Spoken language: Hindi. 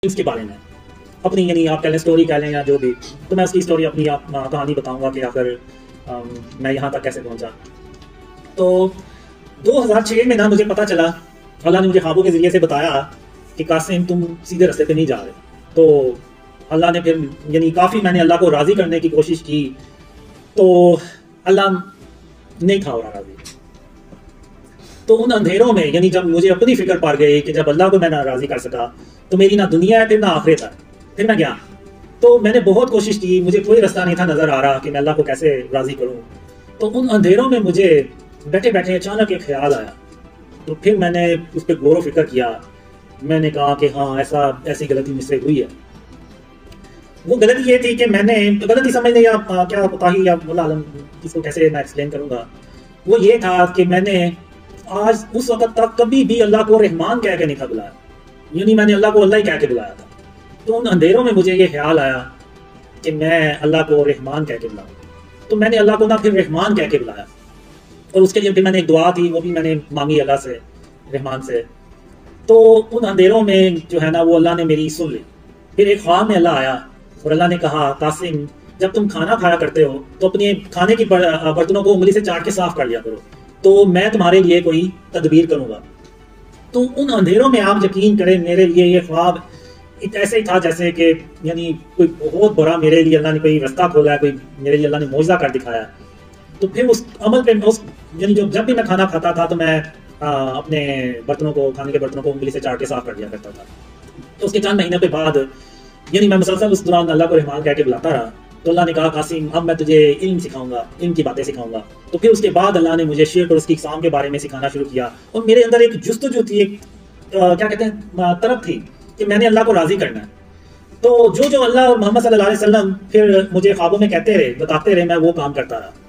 के बारे में अपनी, यानी आप कह लें स्टोरी कह लें या जो भी, तो मैं उसकी स्टोरी अपनी आप कहानी बताऊंगा कि आखिर मैं यहाँ तक कैसे पहुँचा। तो 2006 में ना मुझे पता चला, अल्लाह ने मुझे ख्वाबों के ज़रिए से बताया कि कासिम तुम सीधे रास्ते पे नहीं जा रहे। तो अल्लाह ने फिर, यानी काफ़ी मैंने अल्लाह को राज़ी करने की कोशिश की, तो अल्लाह नहीं था हो रहा राज़ी। तो उन अंधेरों में, यानी जब मुझे अपनी फिक्र पड़ गई कि जब अल्लाह को मैं ना राज़ी कर सका तो मेरी ना दुनिया है फिर ना आखिरत है, फिर मैं गया। तो मैंने बहुत कोशिश की, मुझे कोई रास्ता नहीं था नज़र आ रहा कि मैं अल्लाह को कैसे राज़ी करूं। तो उन अंधेरों में मुझे बैठे बैठे अचानक एक ख्याल आया। तो फिर मैंने उस पर गौर फिक्र किया। मैंने कहा कि हाँ, ऐसी गलती मुझसे हुई है। वो गलती ये थी कि मैंने, गलती समझने या क्या कोताही या मुलाज़म, इसको कैसे मैं एक्सप्लेन करूँगा, वो ये था कि मैंने आज उस वक्त तक कभी भी अल्लाह को रहमान कह के नहीं था बुलाया, यानी मैंने अल्लाह को अल्लाह ही कह के बुलाया था। तो उन अंधेरों में मुझे ये ख्याल आया कि मैं अल्लाह को रहमान कह के बुलाऊं। तो मैंने अल्लाह को ना फिर रहमान कह के बुलाया, और उसके लिए फिर मैंने एक दुआ थी, वो भी मैंने मांगी अल्लाह से, रहमान से। तो उन अंधेरों में जो है ना, वो अल्लाह ने मेरी सुन ली। फिर एक ख्वाब में अल्लाह आया और अल्लाह ने कहा, कासिम जब तुम खाना खाया करते हो तो अपने खाने की बर्तनों को उंगली से चाट के साफ कर लिया करो, तो मैं तुम्हारे लिए कोई तदबीर करूंगा। तो उन अंधेरों में आप यकीन करें, मेरे लिए ये ख्वाब ऐसे ही था जैसे कि, यानी कोई बहुत बड़ा मेरे लिए अल्लाह ने कोई रास्ता खोला है, कोई मेरे लिए अल्लाह ने मौजज़ा कर दिखाया। तो फिर उस अमल पे, उस यानी जब भी मैं खाना खाता था तो मैं अपने बर्तनों को, खाने के बर्तनों को उंगली से चाट के साफ कर दिया करता था। तो उसके चंद महीने के बाद, यानी मैं मुसलसल उस दौरान अल्लाह को रहमान कह के बुलाता रहा। तो अल्लाह ने कहा, कासिम अब मैं तुझे इल्म सिखाऊंगा, इल्म की बातें सिखाऊंगा। तो फिर उसके बाद अल्लाह ने मुझे शिर्क और उसकी इक़साम के बारे में सिखाना शुरू किया। और मेरे अंदर एक जुस्तजू थी, एक क्या कहते हैं, तरफ थी कि मैंने अल्लाह को राज़ी करना है। तो जो जो अल्लाह और मोहम्मद सल्लल्लाहु अलैहि वसल्लम फिर मुझे ख्वाबों में कहते रहे, बताते रहे, मैं वो काम करता रहा।